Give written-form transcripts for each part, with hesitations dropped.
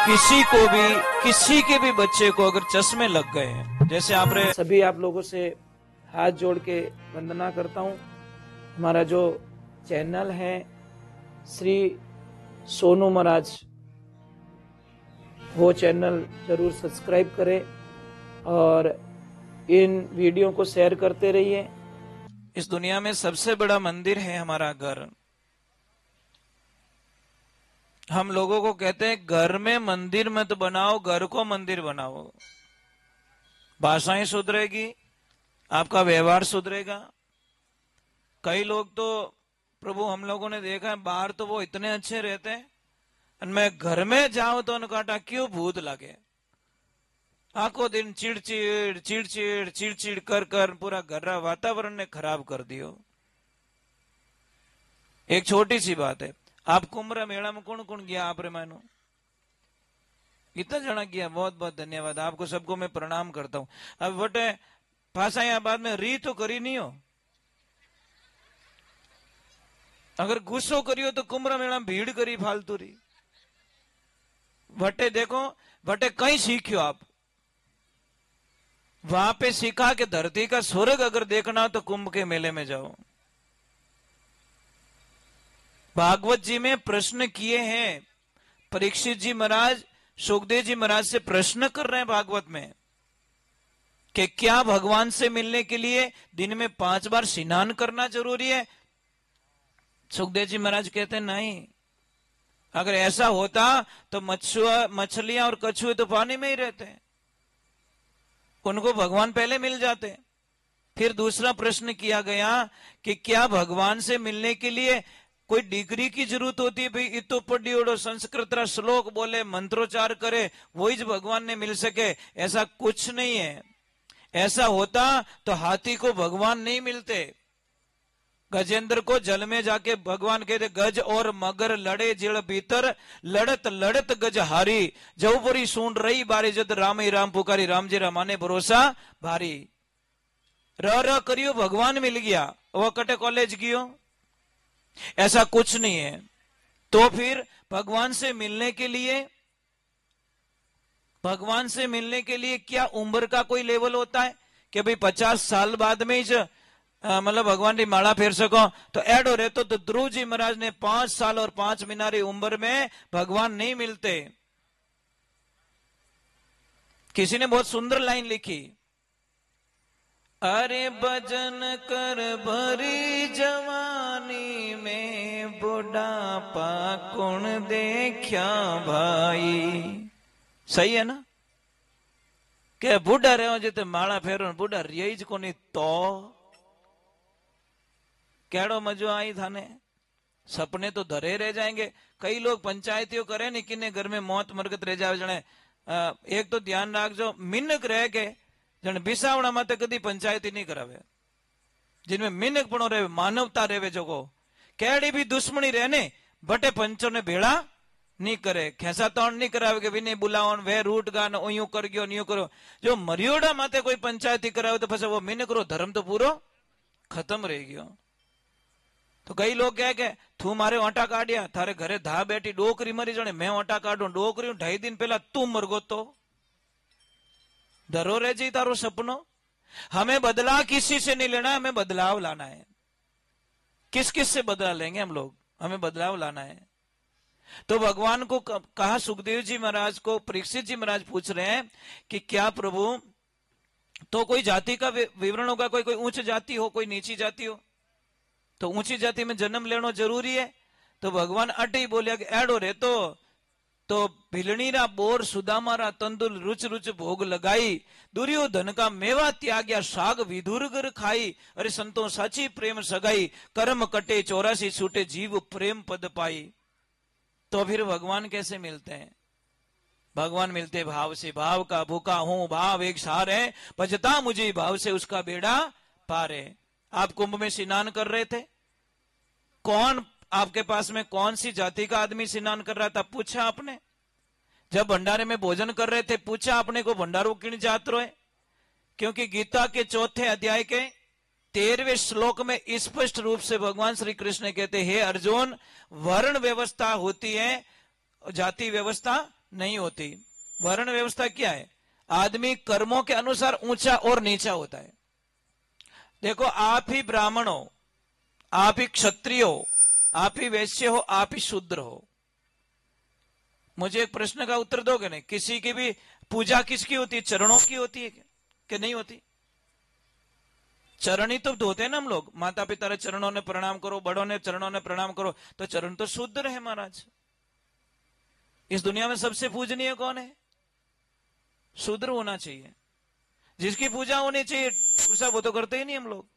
किसी को भी, किसी के भी बच्चे को अगर चश्मे लग गए हैं, जैसे आपने सभी आप लोगों से हाथ जोड़ के वंदना करता हूँ। हमारा जो चैनल है श्री सोनू महाराज, वो चैनल जरूर सब्सक्राइब करें और इन वीडियो को शेयर करते रहिए। इस दुनिया में सबसे बड़ा मंदिर है हमारा घर। हम लोगों को कहते हैं घर में मंदिर मत बनाओ, घर को मंदिर बनाओ। भाषाएं सुधरेगी, आपका व्यवहार सुधरेगा। कई लोग तो प्रभु हम लोगों ने देखा है, बाहर तो वो इतने अच्छे रहते हैं, मैं घर में जाऊं तो उनका क्यों भूत लगे। आखो दिन चिड़चिड़ चिड़चिड़ चिड़चिड़ कर कर पूरा घर का वातावरण ने खराब कर दियो। एक छोटी सी बात है, आप कुंभ मेला में कौन कौन गया? आप मानो कितना जना गया? बहुत बहुत धन्यवाद आपको सबको, मैं प्रणाम करता हूं। अब बटे भाषा यहाँ बाद में री तो करी नहीं हो। अगर गुस्सो करियो तो कुंभ मेला में भीड़ करी फालतू री। बटे देखो, बटे कहीं सीखियो आप, वहां पे सीखा कि धरती का स्वर्ग अगर देखना हो तो कुंभ के मेले में जाओ। भागवत जी में प्रश्न किए हैं, परीक्षित जी महाराज सुखदेव जी महाराज से प्रश्न कर रहे हैं भागवत में कि क्या भगवान से मिलने के लिए दिन में 5 बार स्नान करना जरूरी है? सुखदेव जी महाराज कहते हैं नहीं, अगर ऐसा होता तो मछलियां और कछुए तो पानी में ही रहते हैं, उनको भगवान पहले मिल जाते। फिर दूसरा प्रश्न किया गया कि क्या भगवान से मिलने के लिए कोई डिग्री की जरूरत होती है? भाई इतो पढ़ी ओढ़ो संस्कृत श्लोक बोले मंत्रोच्चार करे वही भगवान ने मिल सके? ऐसा कुछ नहीं है। ऐसा होता तो हाथी को भगवान नहीं मिलते। गजेंद्र को जल में जाके भगवान कहते गज और मगर लड़े जिल भीतर, लड़त लड़त गज हारी, जऊपुरी सूंड रही बारी जद राम ही राम पुकारी, राम जी रामाने भरोसा भारी। र करियो भगवान मिल गया, वो कटे कॉलेज गियो, ऐसा कुछ नहीं है। तो फिर भगवान से मिलने के लिए, भगवान से मिलने के लिए क्या उम्र का कोई लेवल होता है कि भाई 50 साल बाद में ही मतलब भगवान की माला फेर सको? तो एडो रहते तो ध्रुव जी महाराज ने 5 साल और 5 महीना की उम्र में भगवान नहीं मिलते। किसी ने बहुत सुंदर लाइन लिखी, अरे भजन कर भरी जवानी में, बुढ़ापा कौन देखा भाई। सही है ना? के बूढ़ा रहो जिते माला फेरो, बूढ़ा रही ज कोनी तो केड़ो मजो आई थाने? सपने तो धरे रह जाएंगे। कई लोग पंचायतियों करे नहीं, किन्ने घर में मौत मरगत रह जाए जने। एक तो ध्यान रखजो, मिनक रह के जन बिसावड़ा माते कदी पंचायती नहीं करावे, जिनमें मिनक पणो रहे, मानवता रहे, जो केड़ी भी दुश्मनी रहने बटे पंचो ने भेड़ा नहीं करे, खेसा तौण नहीं करावे कि विनय बुलाओ वे रूट गान ओयू कर गयो न्यू करो। जो मरियोड़ा माते कोई पंचायती करावे तो फसे वो मिनक रो धर्म तो पूरो खत्म रह गयो। तो कई लोग कहे के तू मारे ओटा काढ़िया, थारे घरे धा बैठी डोकरी मरी जने, मैं ओटा काढू, डोकरी 2.5 दिन पहला तू मरगो तो डरो रह जी तारो सपनो। हमें बदला किसी से नहीं लेना, हमें बदलाव लाना है। किस किस से बदला लेंगे हम लोग? हमें बदलाव लाना है। तो भगवान को कहा, सुखदेव जी महाराज को परीक्षित जी महाराज पूछ रहे हैं कि क्या प्रभु, तो कोई जाति का विवरण होगा, कोई कोई उच्च जाति हो, कोई नीची जाति हो, तो ऊंची जाति में जन्म लेना जरूरी है? तो भगवान अटे ही बोलिया कि एडो रे तो भिलनीरा बोर सुदामारा तंदुल रुच रुच भोग लगाई, दुर्योधन का मेवा त्याग्या साग विधुरगर खाई, अरे संतों साची प्रेम सगाई, कर्म कटे 84 छूटे जीव प्रेम पद पाई। तो फिर भगवान कैसे मिलते हैं? भगवान मिलते भाव से। भाव का भूखा हूं, भाव एक सार है, भजता मुझे भाव से उसका बेड़ा पार है। आप कुंभ में स्नान कर रहे थे, कौन आपके पास में कौन सी जाति का आदमी स्नान कर रहा था? पूछा आपने? जब भंडारे में भोजन कर रहे थे पूछा आपने को भंडारो किन जात रो है? क्योंकि गीता के 4थे अध्याय के 13वें श्लोक में स्पष्ट रूप से भगवान श्री कृष्ण कहते हैं, हे अर्जुन, वर्ण व्यवस्था होती है, जाति व्यवस्था नहीं होती। वर्ण व्यवस्था क्या है? आदमी कर्मों के अनुसार ऊंचा और नीचा होता है। देखो, आप ही ब्राह्मण हो, आप ही क्षत्रिय हो, आप ही वैश्य हो, आप ही शूद्र हो। मुझे एक प्रश्न का उत्तर दोगे? नहीं। किसी की भी पूजा किसकी होती है? चरणों की होती है कि नहीं होती? चरण ही तो धोते हैं ना हम लोग। माता पिता ने चरणों ने प्रणाम करो, बड़ों ने चरणों ने प्रणाम करो, तो चरण तो शूद्र है महाराज। इस दुनिया में सबसे पूजनीय कौन है? शूद्र होना चाहिए। जिसकी पूजा होनी चाहिए वो तो करते ही नहीं हम लोग।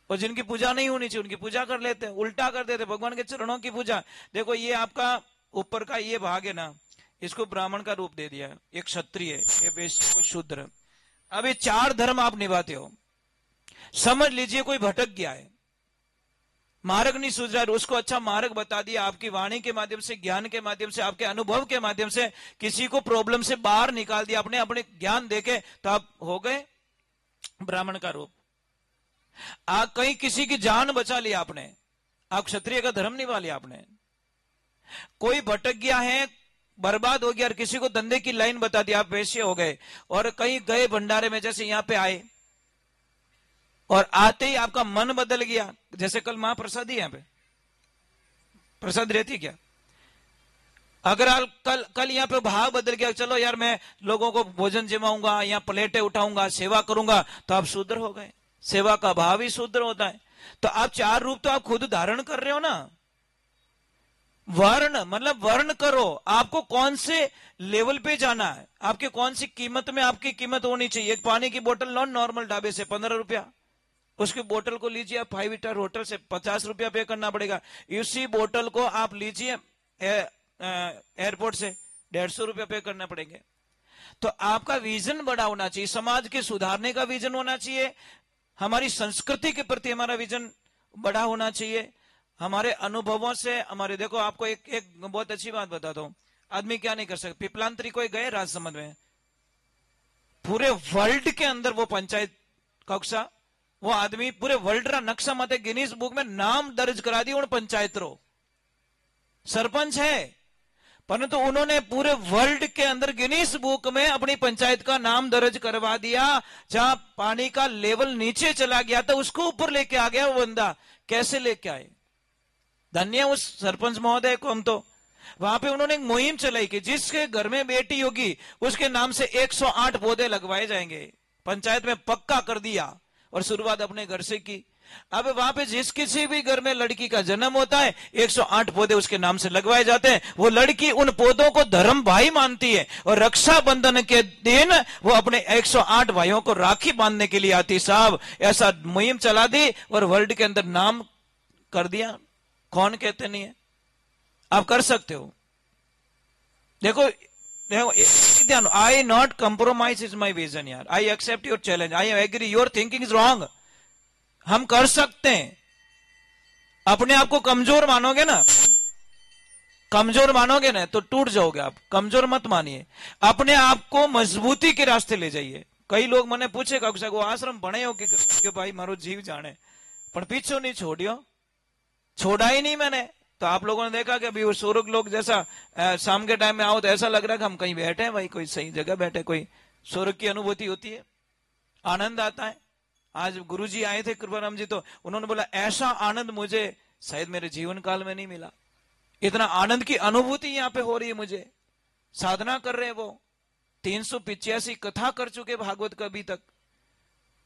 और जिनकी पूजा नहीं होनी चाहिए उनकी पूजा कर लेते हैं, उल्टा कर देते, भगवान के चरणों की पूजा। देखो, ये आपका ऊपर का ये भाग है ना, इसको ब्राह्मण का रूप दे दिया, एक क्षत्रिय, ये वैश्य, शूद्र। अब ये 4 धर्म आप निभाते हो। समझ लीजिए कोई भटक गया है, मार्ग नहीं सूझ रहा है, उसको अच्छा मार्ग बता दिया आपकी वाणी के माध्यम से, ज्ञान के माध्यम से, आपके अनुभव के माध्यम से, किसी को प्रॉब्लम से बाहर निकाल दिया आपने अपने ज्ञान देके, तो आप हो गए ब्राह्मण का रूप। कहीं किसी की जान बचा लिया आपने, आप क्षत्रिय का धर्म निभा लिया आपने। कोई भटक गया है, बर्बाद हो गया, और किसी को धंधे की लाइन बता दी, आप वैश्य हो गए। और कहीं गए भंडारे में, जैसे यहां पे आए और आते ही आपका मन बदल गया, जैसे कल महाप्रसाद ही, यहां पे प्रसाद रहती क्या? अगर कल यहाँ पे भाव बदल गया, चलो यार मैं लोगों को भोजन जमाऊंगा, यहाँ प्लेटें उठाऊंगा, सेवा करूंगा, तो आप शूद्र हो गए। सेवा का भाव ही शूद्र होता है। तो आप 4 रूप तो आप खुद धारण कर रहे हो ना। वर्ण मतलब वर्ण करो, आपको कौन से लेवल पे जाना है, आपके कौन सी कीमत में आपकी कीमत होनी चाहिए। एक पानी की बोतल लो नॉर्मल ढाबे से 15 रुपया, उसकी बोतल को लीजिए आप 5 स्टार होटल से 50 रुपया पे करना पड़ेगा। इसी बोतल को आप लीजिए एयरपोर्ट से 150 रुपया पे करना पड़ेंगे। तो आपका विजन बड़ा होना चाहिए, समाज के सुधारने का विजन होना चाहिए, हमारी संस्कृति के प्रति हमारा विजन बड़ा होना चाहिए, हमारे अनुभवों से हमारे। देखो, आपको एक बहुत अच्छी बात बताता हूं, आदमी क्या नहीं कर सकता। पिपलांतरी कोई गए राजसमंद में, पूरे वर्ल्ड के अंदर वो पंचायत कक्षा, वो आदमी पूरे वर्ल्ड का नक्शा मत गिनीज बुक में नाम दर्ज करा दी, पंचायत रो सरपंच है, परंतु उन्होंने पूरे वर्ल्ड के अंदर गिनीज बुक में अपनी पंचायत का नाम दर्ज करवा दिया। जहां पानी का लेवल नीचे चला गया था उसको ऊपर लेके आ गया वो बंदा। कैसे लेके आए? धन्य उस सरपंच महोदय को। हम तो वहां पे उन्होंने एक मुहिम चलाई कि जिसके घर में बेटी होगी उसके नाम से 108 पौधे लगवाए जाएंगे। पंचायत में पक्का कर दिया और शुरुआत अपने घर से की। अब वहां पे जिस किसी भी घर में लड़की का जन्म होता है 108 पौधे उसके नाम से लगवाए जाते हैं। वो लड़की उन पौधों को धर्म भाई मानती है और रक्षाबंधन के दिन वो अपने 108 भाइयों को राखी बांधने के लिए आती। साहब, ऐसा मुहिम चला दी और वर्ल्ड के अंदर नाम कर दिया। कौन कहते नहीं है? आप कर सकते हो। देखो ध्यान, I not compromise is my vision यार, I accept your challenge, I agree your thinking is wrong. हम कर सकते हैं। अपने आप को कमजोर मानोगे ना, कमजोर मानोगे ना तो टूट जाओगे आप। कमजोर मत मानिए, अपने आप को मजबूती के रास्ते ले जाइए। कई लोग मैंने पूछे वो आश्रम बने हो कि भाई मारो जीव जाने, पर पीछो नहीं छोड़ियो, छोड़ा ही नहीं मैंने। तो आप लोगों ने देखा कि अभी वो स्वर्ग लोग जैसा शाम के टाइम में आओ तो ऐसा लग रहा है कि हम कहीं बैठे हैं भाई, कोई सही जगह बैठे, कोई स्वर्ग की अनुभूति होती है, आनंद आता है। आज गुरुजी आए थे कृपाराम जी, तो उन्होंने बोला ऐसा आनंद मुझे शायद मेरे जीवन काल में नहीं मिला। इतना आनंद की अनुभूति यहाँ पे हो रही है मुझे। साधना कर रहे हैं वो, 385 कथा कर चुके भागवत का अभी तक।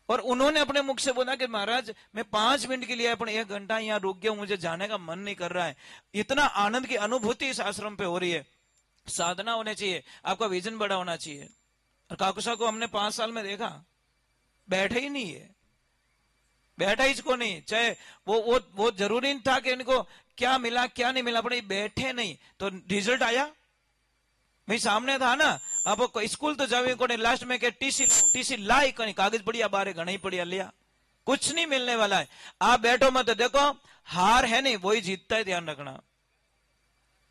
और उन्होंने अपने मुख से बोला कि महाराज मैं 5 मिनट के लिए अपने 1 घंटा यहाँ रुक गया हूं, मुझे जाने का मन नहीं कर रहा है। इतना आनंद की अनुभूति इस आश्रम पे हो रही है। साधना होनी चाहिए, आपका विजन बड़ा होना चाहिए। और काकुसा को हमने 5 साल में देखा, बैठे ही नहीं है, बैठा इसको नहीं। चाहे वो जरूरी नहीं था कि इनको क्या मिला क्या नहीं मिला, अपने बैठे नहीं तो रिजल्ट आया भाई सामने था ना। अब स्कूल तो जावे को लास्ट में के टीसी लाई कहीं कागज बढ़िया बारे घना ही बढ़िया लिया, कुछ नहीं मिलने वाला है। आप बैठो मत, देखो हार है नहीं वही जीतता है, ध्यान रखना।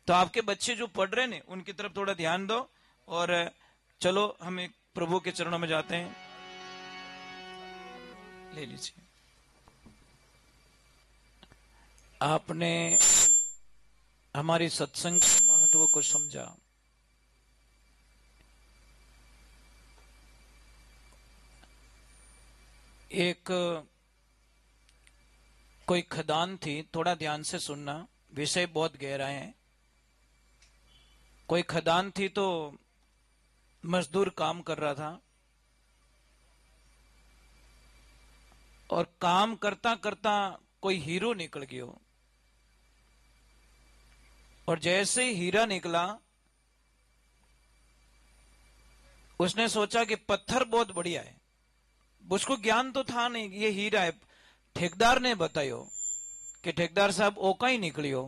तो आपके बच्चे जो पढ़ रहे हैं उनकी तरफ थोड़ा ध्यान दो। और चलो हम एक प्रभु के चरणों में जाते हैं। ले लीजिए। आपने हमारी सत्संग के महत्व को समझा, एक कोई खदान थी, थोड़ा ध्यान से सुनना, विषय बहुत गहरा है। कोई खदान थी तो मजदूर काम कर रहा था और काम करता करता कोई हीरो निकल गया और जैसे ही हीरा निकला उसने सोचा कि पत्थर बहुत बढ़िया है। उसको ज्ञान तो था नहीं ये हीरा है। ठेकेदार ने बतायो कि ठेकेदार साहब ओका ही निकलियो।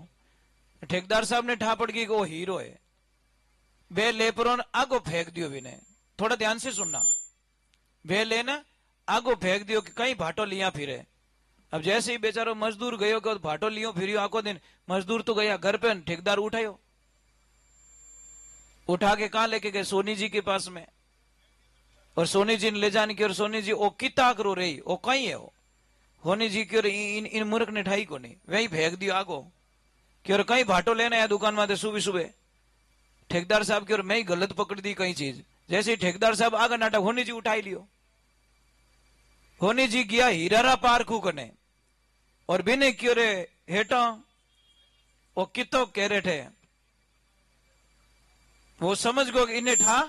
ठेकेदार साहब ने ठापड़ की वो हीरो है। वे लेपरों आगो फेंक दियो। भी ने थोड़ा ध्यान से सुनना। वे लेना आगो फेंक दियो कि कहीं भाटो लिया फिरे। अब जैसे ही बेचारो मजदूर गयो कि भाटो लियो फिरियो आको दिन। मजदूर तो गया घर पे, ठेकेदार उठायो, उठा के कहा लेके गए सोनी जी के पास में। और सोनी जी ने ले जाने की और सोनी जी ओ किता करो रही ओ कहीं है वो होनी जी की और इन मूर्ख ने ठाई को नहीं वही फेंक दियो आगो कि और कहीं भाटो लेना है दुकान में सुबह सुबह। ठेकेदार साहब की और मैं ही गलत पकड़ दी कई चीज। जैसे ही ठेकेदार साहब आगे नाटक होनी जी उठाई लियो। होनी जी गया हीरारा पारखू कने और बिने क्यों रे हेटा वो कितो कह रहे थे वो समझ गो इन्हें ठा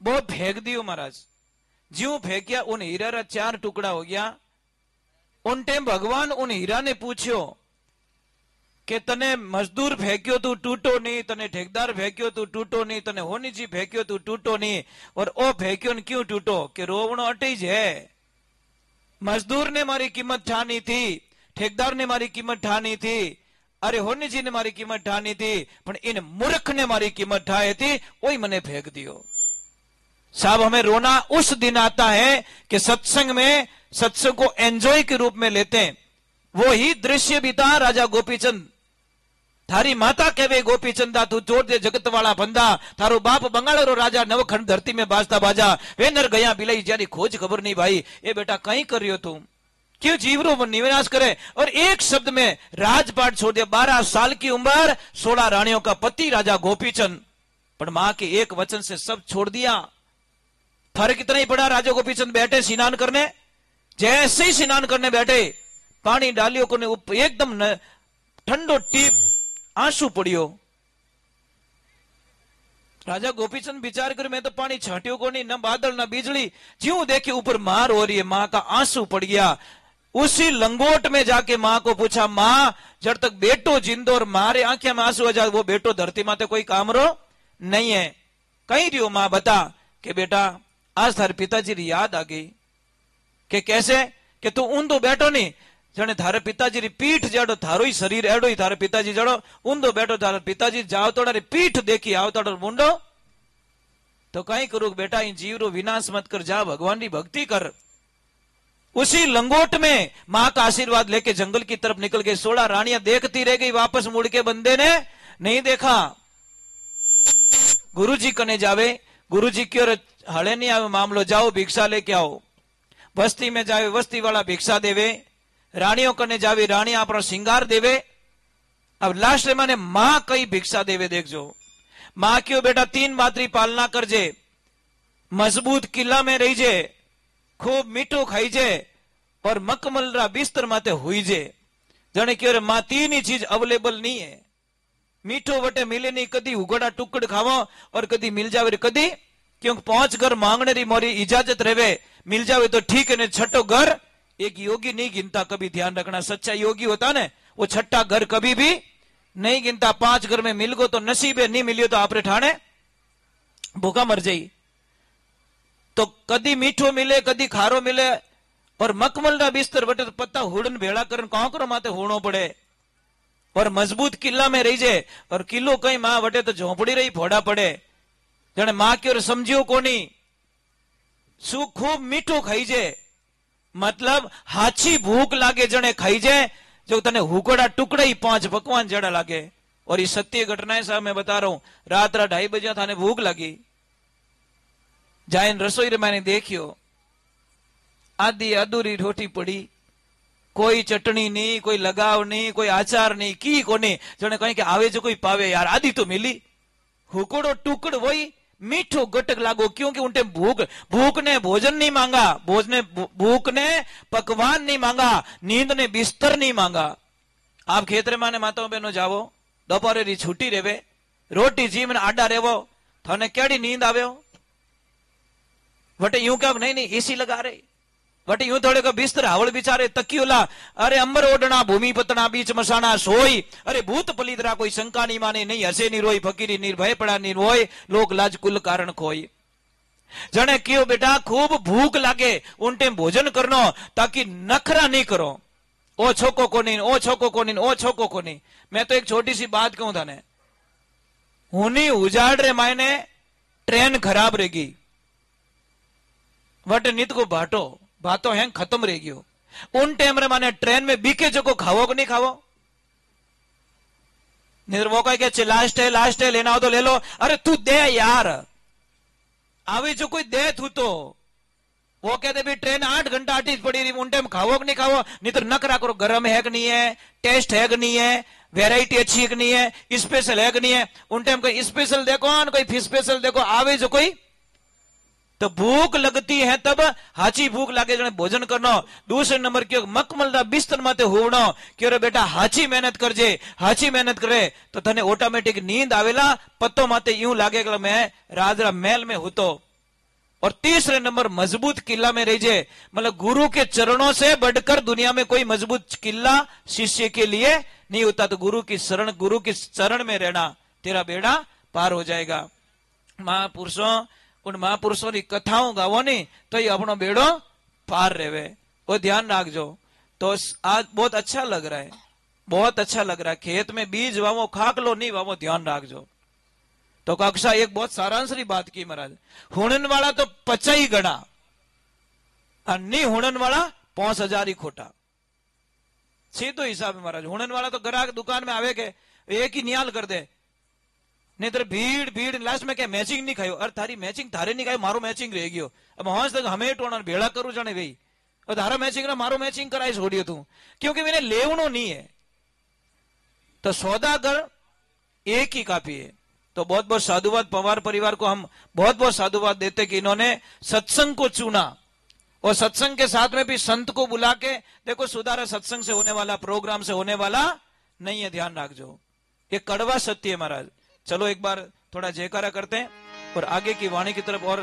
वो फेंक दियो महाराज। ज्यों फेंकिया उन हीरा रा 4 टुकड़ा हो गया। उन टाइम भगवान उन हीरा ने पूछ्यो कि तने मजदूर फेंक्यो तू टूटो नहीं, तने ठेकेदार फेंक्यो तू टूटो नहीं, तने होनी जी फेंक्यो तू टूटो नहीं, और ओ फेंक्यो ने क्यों टूटो? कि रोवणो अटे ज है। मजदूर ने मारी कीमत ठानी थी, ठेकेदार ने मारी कीमत ठानी थी, अरे होनी जी ने मारी कीमत ठानी थी, पर इन मूर्ख ने मारी कीमत ठाई थी, वही मने फेंक दियो। साहब हमें रोना उस दिन आता है कि सत्संग में सत्संग को एंजॉय के रूप में लेते हैं। वो ही दृश्य भी था राजा गोपीचंद। थारी माता कहवे गोपीचंदा तू जोड़ दे जगत वाला बंदा, थारो बाप बंगालो राजा नवखंड धरती में बाजता बाजा, वे नर गया बिलाई जारी खोज खबर नहीं भाई। ए बेटा कहीं कर रही हो तुम, क्यों जीवरो निविनाश करे? और एक शब्द में राजपाट छोड़ दिया। 12 साल की उम्र, 16 रानियों का पति राजा गोपीचंद, पर मां के एक वचन से सब छोड़ दिया। फर्क इतना ही पड़ा, राजा गोपीचंद बैठे स्नान करने, जैसे ही स्नान करने बैठे पानी डालियो को एकदम ठंडो टीप आंसू पड़ियो। राजा गोपीचंद विचार कर मैं तो पानी छाटियो को नहीं, न बादल न बिजली, ज्यों देखे ऊपर मार हो रही है, मां का आंसू पड़ गया। उसी लंगोट में जाके मां को पूछा, मां जब तक बेटो जिंदो और मारे आंखें में आंसू आ जाए, वो बेटो धरती माते कोई काम रो नहीं है। कहीं रियो मां बता कि बेटा आज थारे पिताजी री याद आ गई। कि कैसे? कि तू ऊंधो बैठो नहीं, जने थारे पिताजी री पीठ जड़ो, थारो ही शरीर एडो ही थारे पिताजी जड़ो, ऊंधो बैठो, थारे पिताजी जाओ तो पीठ देखी आओ तो मुंडो। तो कहीं करूं बेटा, इन जीव रो विनाश मत कर, जा भगवान की भक्ति कर। उसी लंगोट में मां का आशीर्वाद लेके जंगल की तरफ निकल गए। 16 रानियां देखती रह गई, वापस मुड़ के बंदे ने नहीं देखा। गुरुजी कने जावे, गुरुजी की ओर हले नहीं आवे मामलो, जाओ भिक्षा लेके आओ। बस्ती में जावे, बस्ती वाला भिक्षा देवे। रानियों कने जावे, रानी अपना श्रृंगार देवे। अब लास्ट में माने मां कई भिक्षा देवे देखो। मां क्यों बेटा 3 बात री पालना करजे, मजबूत किला में रही जे, खूब मीठो खाई जे और मकमल रा बिस्तर माते हुई जे। जने क्यों मां 3 ही चीज अवेलेबल नहीं है। मीठो वटे मिले नहीं, कदी उगड़ा टुकड़ खावो और कदी मिल जावे कदी, क्योंकि 5 घर मांगने री मोरी इजाजत रहे, मिल जावे तो ठीक है, ने छठो घर एक योगी नहीं गिनता। कभी ध्यान रखना, सच्चा योगी होता ने वो छठा घर कभी भी नहीं गिनता। 5 घर में मिल गो तो नसीब है, नहीं मिलियो तो आपरे ठाणे भूखा मर जाई। तो कदी मीठो मिले, कदी खारो मिले, और मकमल ना बिस्तर बटे तो पत्ता हुड़न भेड़ा करन कहाँ करो माते होनो पड़े। और मजबूत किला में रही जे, और किलो कहीं मां वटे तो झोंपड़ी रही फोड़ा पड़े। जने मां की ओर समझियो कोनी, सु खूब मीठो खाई जे, मतलब हाची भूख लागे जने खाई जे, जो तने हुकड़ा टुकड़ा ही 5 पकवान जड़ा लागे। और ये सत्य घटनाएं साहब मैं बता रहा हूं। रात 2:30 बजे थाने भूख लगी, जाइन रसोई रे मैंने देखियो, आधी अधूरी रोटी पड़ी, कोई चटनी नहीं, कोई लगाव नहीं, कोई आचार नहीं, की कोनी। जने कहीं के आवे जो कोई पावे यार, आधी तो मिली। हुकड़ो टुकड़ वही मीठो गटक लागो, क्योंकि उनटे भूख ने भोजन नहीं मांगा, भूख ने पकवान नहीं मांगा, नींद ने बिस्तर नहीं मांगा। आप खेतरे माने माताओं बहनों जावो, दोपहर री छुट्टी रेवे, रोटी जीवन आडा रेवो, थाने केड़ी नींद आवे हो? वटे यूं क्या नहीं एसी लगा रहे, वटे यूं थोड़े का बिस्तर हावड़ बिचारे तकियोला, अरे अंबर ओढ़ना भूमि पतना बीच मसाना सोई, अरे भूत पलीदरा कोई शंका नहीं माने, नहीं हसे नहीं रोई, फकीरी निर्भय पड़ा नहीं रोय, लोग लाज कुल कारण खोई। जने क्यों बेटा खूब भूख लागे उन टाइम भोजन करनो, ताकि नखरा नहीं करो, ओ छोको को नहीं, ओ छोको को नहीं, ओ छोको को नहीं। मैं तो एक छोटी सी बात कहूं था ने, हुनी उजाड़ रे मायने ट्रेन खराब रहेगी, वट नित को बातो है खत्म रह गयो, उन टाइम रे माने ट्रेन में बीके जो को खावो को नहीं खावो, नहीं वो कहे लास्ट है लेना हो तो ले लो, अरे तू दे यार, आवी जो कोई दे तू तो, वो कहते भी ट्रेन 8 घंटा आटी पड़ी रही, उन टाइम खावो कि नहीं खावो, नहीं तो नखरा करो, गर्म है कि नहीं है, टेस्ट है कि नहीं है, वेराइटी अच्छी है कि नहीं है, स्पेशल है कि नहीं है, उन टाइम कोई स्पेशल देखो कोई फिश स्पेशल देखो, आवे जो कोई तो भूख लगती है तब हाची भूख लागे जने भोजन करनो। दूसरे नंबर क्यों मकमलना बिस्तर माते होवणो, क्यों रे बेटा हाची मेहनत करजे, हाची मेहनत करे तो तने ऑटोमेटिक नींद आवेला, पत्तो माते यूं लागे कि मैं राजरा महल में हूं तो। और तीसरे नंबर मजबूत किला में रहिजे, मतलब गुरु के चरणों से बढ़कर दुनिया में कोई मजबूत किला शिष्य के लिए नहीं होता, तो गुरु की शरण, गुरु के चरण में रहना, तेरा बेड़ा पार हो जाएगा। महापुरुषों, उन महापुरुषों की कथाओं गावो नहीं तो ये अपनो बेड़ो पार रेवे, वो ध्यान रखजो। तो आज बहुत अच्छा लग रहा है, बहुत अच्छा लग रहा है, खेत में बीज वावो, खाक लो नहीं वावो, ध्यान रखजो। तो कक्षा एक बहुत सारांश री बात की महाराज, हुणन वाला तो 50 गणा और नहीं हुणन वाला 5000 ही खोटा, सीधो हिसाब है महाराज। हुणन वाला तो ग्राहक दुकान में आवे के एक ही नियाल कर दे, नहीं तो भीड़ लास्ट में क्या मैचिंग नहीं खायो, अरे थारी मैचिंग थारे नहीं खायो, मारो मैचिंग रह गयो, अब हंस तक हमें टोना भेड़ा करू जाने गई, और थारा मैचिंग ना मारो मैचिंग कराई छोड़ियो तू, क्योंकि मैंने लेवनो नहीं है। तो सौदागर एक ही काफी है। तो बहुत बहुत साधुवाद पवार परिवार को हम बहुत बहुत साधुवाद देते कि इन्होंने सत्संग को चुना, और सत्संग के साथ में भी संत को बुला के, देखो सुधारा सत्संग से होने वाला, प्रोग्राम से होने वाला नहीं है, ध्यान रखजो, ये कड़वा सत्य है महाराज। चलो एक बार थोड़ा जयकारा करते हैं और आगे की वाणी की तरफ। और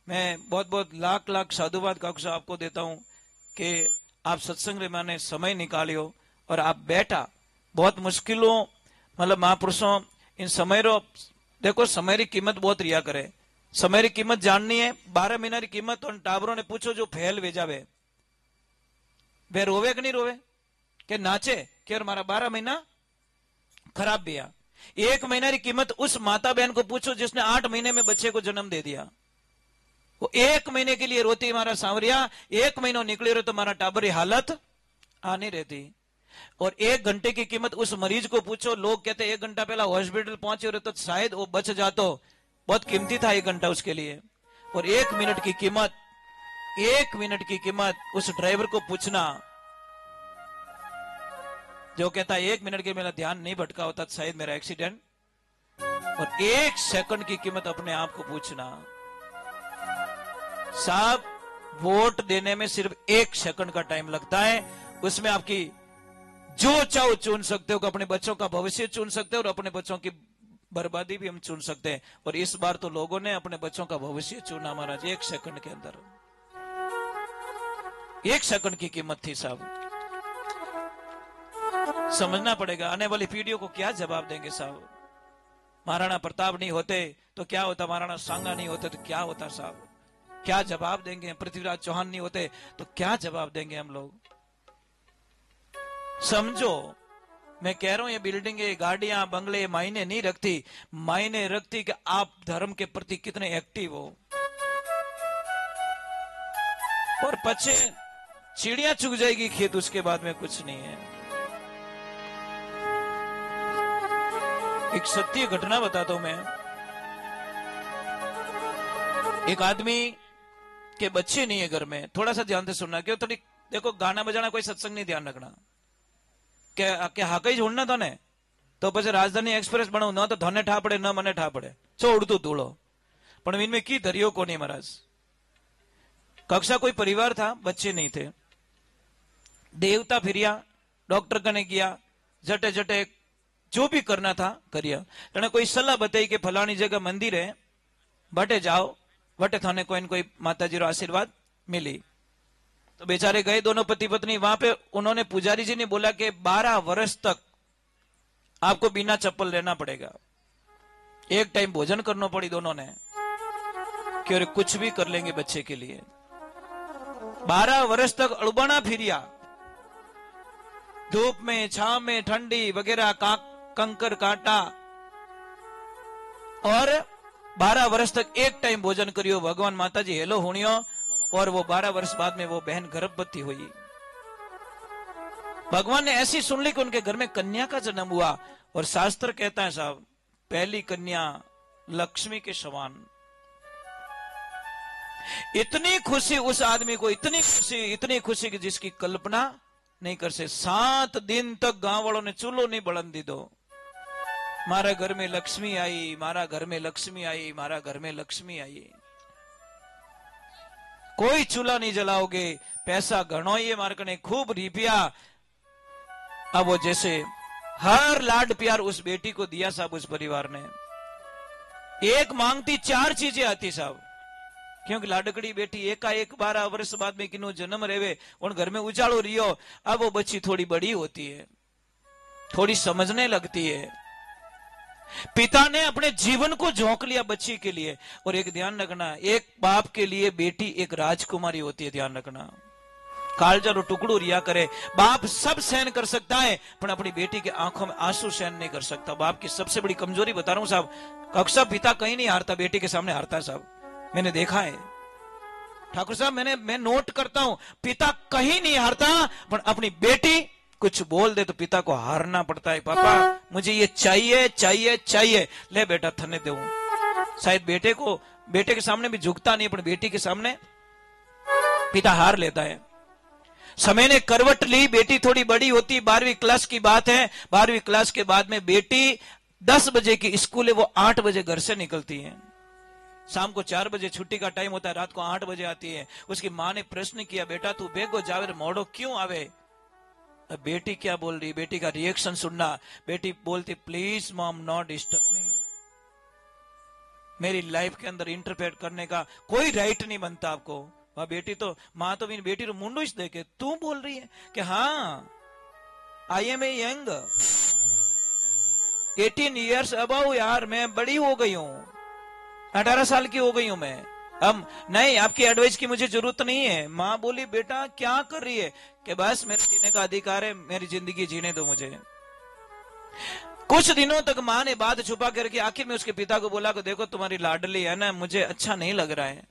मैं बहुत बहुत लाख साधुवाद कक्षा आपको देता हूं कि आप सत्संग रे माने समय निकालियो और आप बैठा, बहुत मुश्किलों, मतलब महापुरुषों इन समय रो, देखो समय री कीमत बहुत रिया करे, समय री कीमत जाननी है, 12 महीना री कीमत। तो टाबरों ने पूछो जो फेल भेजावे, वे रोवे कि नहीं रोवे, के नाचे कि मारा 12 महीना खराब गया। 1 महीना की कीमत उस माता बहन को पूछो जिसने 8 महीने में बच्चे को जन्म दे दिया, वो 1 महीने के लिए रोती, मारा सांवरिया 1 महीना निकले रहे तो मारा टाबर हालत आनी रहती। और 1 घंटे की कीमत उस मरीज को पूछो, लोग कहते 1 घंटा पहला हॉस्पिटल पहुंचे रहे तो शायद वो बच जातो, बहुत कीमती था 1 घंटा उसके लिए। और 1 मिनट की कीमत, 1 मिनट की कीमत उस ड्राइवर को पूछना जो कहता है 1 मिनट के मेरा ध्यान नहीं भटका होता तो शायद मेरा एक्सीडेंट। और 1 सेकंड की कीमत अपने आप को पूछना, साहब वोट देने में सिर्फ 1 सेकंड का टाइम लगता है, उसमें आपकी जो चाहो चुन सकते हो, अपने बच्चों का भविष्य चुन सकते हो और अपने बच्चों की बर्बादी भी हम चुन सकते हैं। और इस बार तो लोगों ने अपने बच्चों का भविष्य चुना महाराज 1 सेकंड के अंदर। 1 सेकंड की कीमत थी साहब, समझना पड़ेगा। आने वाली पीढ़ियों को क्या जवाब देंगे साहब? महाराणा प्रताप नहीं होते तो क्या होता, महाराणा सांगा नहीं होते तो क्या होता साहब? क्या जवाब देंगे? पृथ्वीराज चौहान नहीं होते तो क्या जवाब देंगे हम लोग? समझो, मैं कह रहा हूं ये बिल्डिंग, ये गाड़ियां, बंगले मायने नहीं रखती, मायने रखती कि आप धर्म के प्रति कितने एक्टिव हो। और पछे चिड़िया चुग जाएगी खेत, उसके बाद में कुछ नहीं है। एक सत्य घटना बताता हूं मैं। एक आदमी के बच्चे नहीं है घर में, थोड़ा सा ध्यान से सुनना, क्यों थोड़ी देखो गाना बजाना कोई सत्संग नहीं, ध्यान रखना के हाँ कई जोड़ना तो ने तो પછી राजधानी एक्सप्रेस बनाऊ न तो धने ठा पड़े न मने ठा पड़े, छो उड़तू धूलो। पण इनमें की धरियो को नहीं महाराज। कक्षा कोई परिवार था, बच्चे नहीं थे। देवता फिरिया, डॉक्टर कने गया, जटे जटे जो भी करना था करिया। तने कोई सलाह बताई कि फलानी जगह मंदिर है, बटे जाओ, बटे थाने कोई न कोई माताजी रो आशीर्वाद मिली। तो बेचारे गए दोनों पति पत्नी वहां पे। उन्होंने पुजारी जी ने बोला कि 12 वर्ष तक आपको बिना चप्पल रहना पड़ेगा। एक टाइम भोजन करना पड़ी दोनों ने कि अरे कुछ भी कर लेंगे बच्चे के लिए। 12 वर्ष तक अड़बना फिरिया, धूप में, छाव में, ठंडी वगैरह, कंकर काटा, और 12 वर्ष तक एक टाइम भोजन करियो। भगवान माता जी हेलो होनियो, और वो 12 वर्ष बाद में वो बहन गर्भवती हुई। भगवान ने ऐसी सुन ली कि उनके घर में कन्या का जन्म हुआ। और शास्त्र कहता है साहब, पहली कन्या लक्ष्मी के समान। इतनी खुशी उस आदमी को, इतनी खुशी कि जिसकी कल्पना नहीं कर सकते। 7 दिन तक गांव वालों ने चूल्हो नहीं बलन दी दो। मारा घर में लक्ष्मी आई, मारा घर में लक्ष्मी आई, मारा घर में लक्ष्मी आई। कोई चूल्हा नहीं जलाओगे, पैसा घणो ही मारकने खूब रिपिया। अब वो जैसे हर लाड प्यार उस बेटी को दिया साहब। उस परिवार ने एक मांगती 4 चीजें आती साहब, क्योंकि लाडकड़ी बेटी एकाएक 12 वर्ष बाद में किनो जन्म रेवे और घर में उजाड़ो रियो। अब वो बच्ची थोड़ी बड़ी होती है, थोड़ी समझने लगती है। पिता ने अपने जीवन को झोंक लिया बच्ची के लिए। और एक ध्यान रखना, एक बाप के लिए बेटी एक राजकुमारी होती है, ध्यान रखना। कालजा रो टुकड़ो रिया करे, बाप सब सहन कर सकता है, पर अपनी बेटी के आंखों में आंसू सहन नहीं कर सकता। बाप की सबसे बड़ी कमजोरी बता रहा हूं साहब। कक्षा पिता कहीं नहीं हारता, बेटी के सामने हारता है साहब, मैंने देखा है ठाकुर साहब। मैं नोट करता हूं, पिता कहीं नहीं हारता, पर अपनी बेटी कुछ बोल दे तो पिता को हारना पड़ता है। पापा मुझे ये चाहिए चाहिए चाहिए, ले बेटा थने दे। शायद बेटे के सामने भी झुकता नहीं, पर बेटी के सामने पिता हार लेता है। समय ने करवट ली, बेटी थोड़ी बड़ी होती, 12वीं क्लास की बात है। 12वीं क्लास के बाद में बेटी 10 बजे की स्कूल है, वो 8 बजे घर से निकलती है। शाम को 4 बजे छुट्टी का टाइम होता है, रात को 8 बजे आती है। उसकी माँ ने प्रश्न किया, बेटा तू बेगो जावे मोड़ो क्यों आवे? बेटी क्या बोल रही, बेटी का रिएक्शन सुनना। बेटी बोलती, please mom not disturb me. मेरी लाइफ के अंदर इंटरफेयर करने का कोई राइट नहीं बनता आपको। वह बेटी तो, माँ तो बेटी तो मुंडो इस देखे तू बोल रही है कि हाँ I am a young 18 years about, यार मैं बड़ी हो गई हूं, 18 साल की हो गई हूं मैं। अब नहीं, आपकी एडवाइस की मुझे जरूरत नहीं है। माँ बोली, बेटा क्या कर रही है? कि बस मेरे जीने का अधिकार है, मेरी जिंदगी जीने दो मुझे। कुछ दिनों तक माँ ने बात छुपा करके आखिर में उसके पिता को बोला कि देखो तुम्हारी लाडली है ना, मुझे अच्छा नहीं लग रहा है।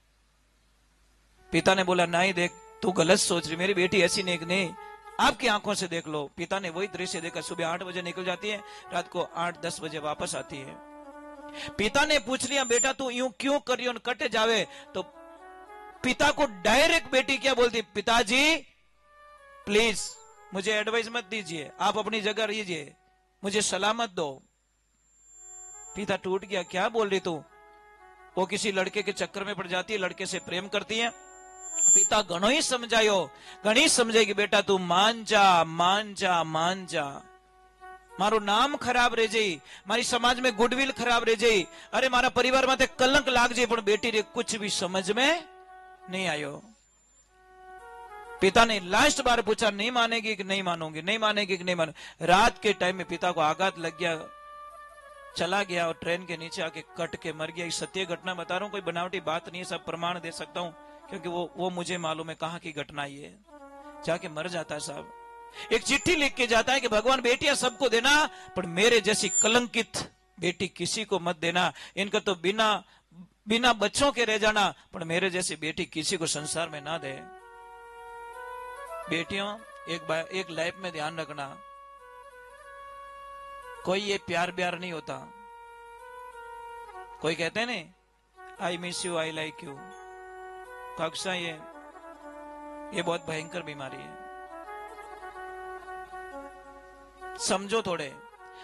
पिता ने बोला, नहीं देख तू गलत सोच रही, मेरी बेटी ऐसी नहीं, आपकी आंखों से देख लो। पिता ने वही दृश्य देखा, सुबह 8 बजे निकल जाती है, रात को 8-10 बजे वापस आती है। पिता ने पूछ लिया, बेटा तू यूं क्यों कर रही हो, कटे जावे? तो पिता को डायरेक्ट बेटी क्या बोलती, पिताजी प्लीज मुझे एडवाइस मत दीजिए, आप अपनी जगह रहिए, मुझे सलामत दो। पिता टूट गया, क्या बोल रही तू? वो किसी लड़के के चक्कर में पड़ जाती है, लड़के से प्रेम करती है। पिता घणो ही समझायो, घणी समझेगी, बेटा तू मान जा, मान जा, मान जा, मारो नाम खराब रह जाई, मारी समाज में गुडविल खराब रह जाई, अरे मारा परिवार माथे कलंक लाग जाए। पर बेटी रे कुछ भी समझ में नहीं आयो। पिता ने लास्ट बार पूछा, नहीं मानेगी कि नहीं मानोगी, नहीं मानेगी कि नहीं मानो। रात के टाइम में पिता को आघात लग गया, चला गया और ट्रेन के नीचे आके कट के मर गया। सत्य घटना बता रहा हूं, कोई बनावटी बात नहीं है, सब प्रमाण दे सकता हूं, क्योंकि वो मुझे मालूम है कहां की घटना ये। जाके मर जाता है साहब। एक चिट्ठी लिख के जाता है कि भगवान बेटियां सबको देना, पर मेरे जैसी कलंकित बेटी किसी को मत देना। इनका तो बिना बच्चों के रह जाना, पर मेरे जैसी बेटी किसी को संसार में ना दे। बेटियों एक लाइफ में ध्यान रखना, कोई ये प्यार ब्यार नहीं होता। कोई कहते हैं ना, I miss you, I like you. कक्षा ये बहुत भयंकर बीमारी है, समझो थोड़े।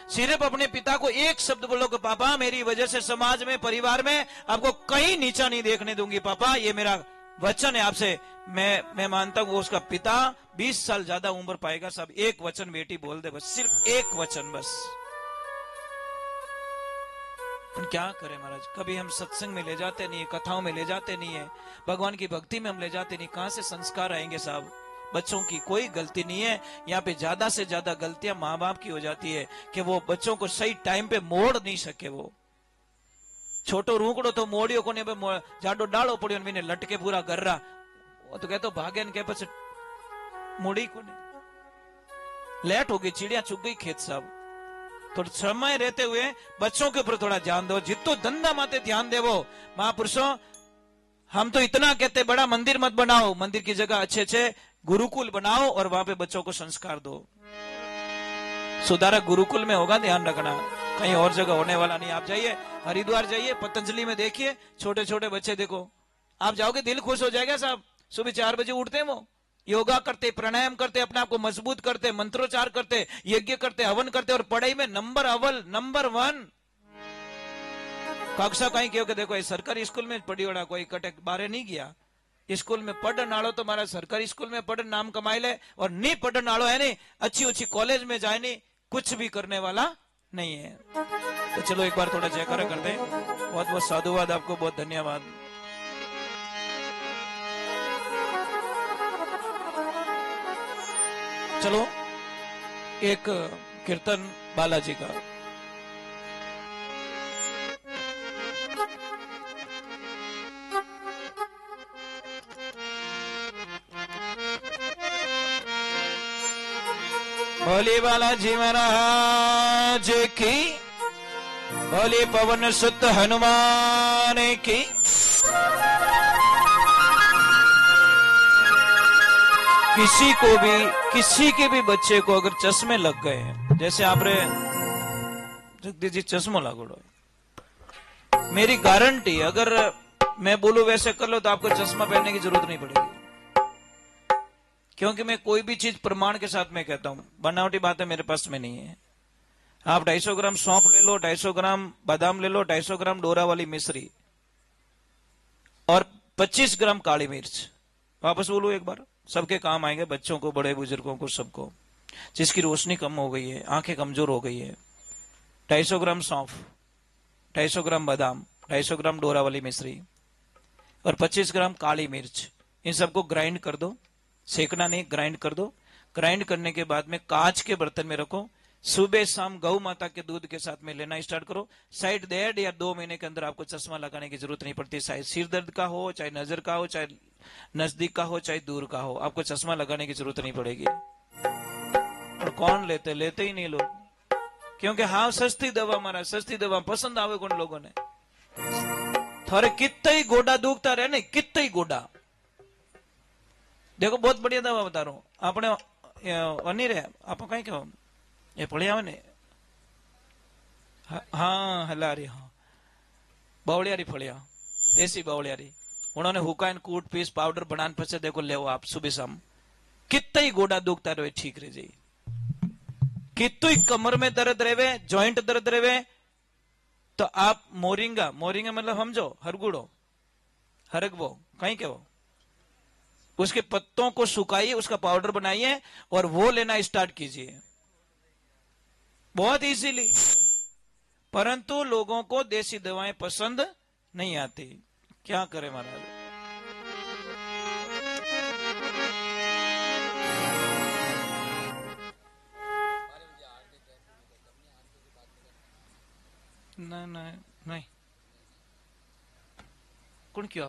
सिर्फ अपने पिता को एक शब्द बोलो कि पापा मेरी वजह से समाज में, परिवार में आपको कहीं नीचा नहीं देखने दूंगी पापा, ये मेरा वचन है आपसे। मैं मानता हूं वो उसका पिता 20 साल ज्यादा उम्र पाएगा। सब एक वचन बेटी बोल दे, बस सिर्फ एक वचन बस। क्या करें महाराज, कभी हम सत्संग में ले जाते नहीं है, कथाओं में ले जाते नहीं है, भगवान की भक्ति में हम ले जाते नहीं, कहां से संस्कार आएंगे साहब। बच्चों की कोई गलती नहीं है, यहाँ पे ज्यादा से ज्यादा गलतियां माँ बाप की हो जाती है कि वो बच्चों को सही टाइम पे मोड़ नहीं सके। वो छोटो रूकड़ो तो मोड़ियो को जाडो डालो पड़ियो ने लटके पूरा गर्रा, वो तो कहते भागे ने कह पछ मोड़ी को नहीं, लेट हो गई, चिड़िया चुग गई खेत साहब। थोड़ा समय रहते हुए बच्चों के ऊपर थोड़ा ध्यान दो, जितो धंधा माते ध्यान देवो। महापुरुषों हम तो इतना कहते बड़ा मंदिर मत बनाओ, मंदिर की जगह अच्छे अच्छे गुरुकुल बनाओ और वहां पे बच्चों को संस्कार दो। सुधारक गुरुकुल में होगा, ध्यान रखना, कहीं और जगह होने वाला नहीं। आप जाइए हरिद्वार जाइए, पतंजलि में देखिए छोटे छोटे बच्चे देखो, आप जाओगे दिल खुश हो जाएगा साहब। सुबह 4 बजे उठते हैं, वो योगा करते, प्राणायाम करते, अपने आप को मजबूत करते, मंत्रोच्चार करते, यज्ञ करते, हवन करते और पढ़ाई में नंबर अव्वल, नंबर 1। कक्षा कहीं क्यों कि देखो सरकारी स्कूल में पढ़ी ओड़ा, कोई कटे बारे नहीं गया, स्कूल में पढ़न आलो तो मारा सरकारी स्कूल में पढ़न नाम कमाई ले, और नहीं पढ़न आलो है नहीं अच्छी अच्छी कॉलेज में जाए नहीं, कुछ भी करने वाला नहीं है। तो चलो एक बार थोड़ा जयकारा करते हैं। बहुत बहुत साधुवाद, आपको बहुत धन्यवाद। चलो एक कीर्तन बालाजी का। बोले बालाजी महाराज की, बोले पवन सुत हनुमान की। किसी के भी बच्चे को अगर चश्मे लग गए हैं, जैसे आपने जगदीश जी चश्मो लागोड़ो, मेरी गारंटी अगर मैं बोलूं वैसे कर लो तो आपको चश्मा पहनने की जरूरत नहीं पड़ेगी, क्योंकि मैं कोई भी चीज प्रमाण के साथ में कहता हूं, बनावटी बातें मेरे पास में नहीं है। आप 250 ग्राम सौंफ ले लो, 250 ग्राम बादाम ले लो, 250 ग्राम डोरा वाली मिश्री और 25 ग्राम काली मिर्च। वापस बोलो एक बार, सबके काम आएंगे, बच्चों को, बड़े बुजुर्गों को, सबको, जिसकी रोशनी कम हो गई है, आंखें कमजोर हो गई है। 250 ग्राम सौंफ, 250 ग्राम बादाम, 250 ग्राम डोरा वाली मिश्री और 25 ग्राम काली मिर्च, इन सबको ग्राइंड कर दो, सेकना नहीं, ग्राइंड कर दो। ग्राइंड करने के बाद में कांच के बर्तन में रखो, सुबह शाम गौ माता के दूध के साथ में लेना स्टार्ट करो। साइड 1.5 या 2 महीने के अंदर आपको चश्मा लगाने की जरूरत नहीं पड़ती। चाहे सिर दर्द का हो, चाहे नजर का हो, चाहे नजदीक का हो, चाहे दूर का हो, आपको चश्मा लगाने की जरूरत नहीं पड़ेगी। और कौन लेते ही नहीं लोग, क्योंकि हाँ सस्ती दवा, हमारा सस्ती दवा पसंद आवे कौन लोगों ने। थारे कितना ही गोडा दुखता रहे ना, कितना ही गोडा, देखो बहुत बढ़िया दवा बता रहा हूं, आपने नहीं रहे आप कहीं कहो ये पढ़ी आवे ने, हाँ हलारी, हाँ बावड़ियारी फलिया, देसी बावड़ियारी, उन्होंने हुकाइन कूट पीस पाउडर बनाने पचे देखो ले आप सुबह शाम, कितना ही गोडा दुखता रहे ठीक रह जाए, कितु ही कमर में दर्द रहे, जॉइंट दर्द रहे, तो आप मोरिंगा, मोरिंगा मतलब समझो हरगुड़ो, हरगवो कहीं के वो, उसके पत्तों को सुखाइए, उसका पाउडर बनाइए और वो लेना स्टार्ट कीजिए, बहुत इजीली। परंतु लोगों को देसी दवाएं पसंद नहीं आती, क्या करें महाराज। नहीं नहीं नहीं कौन क्यों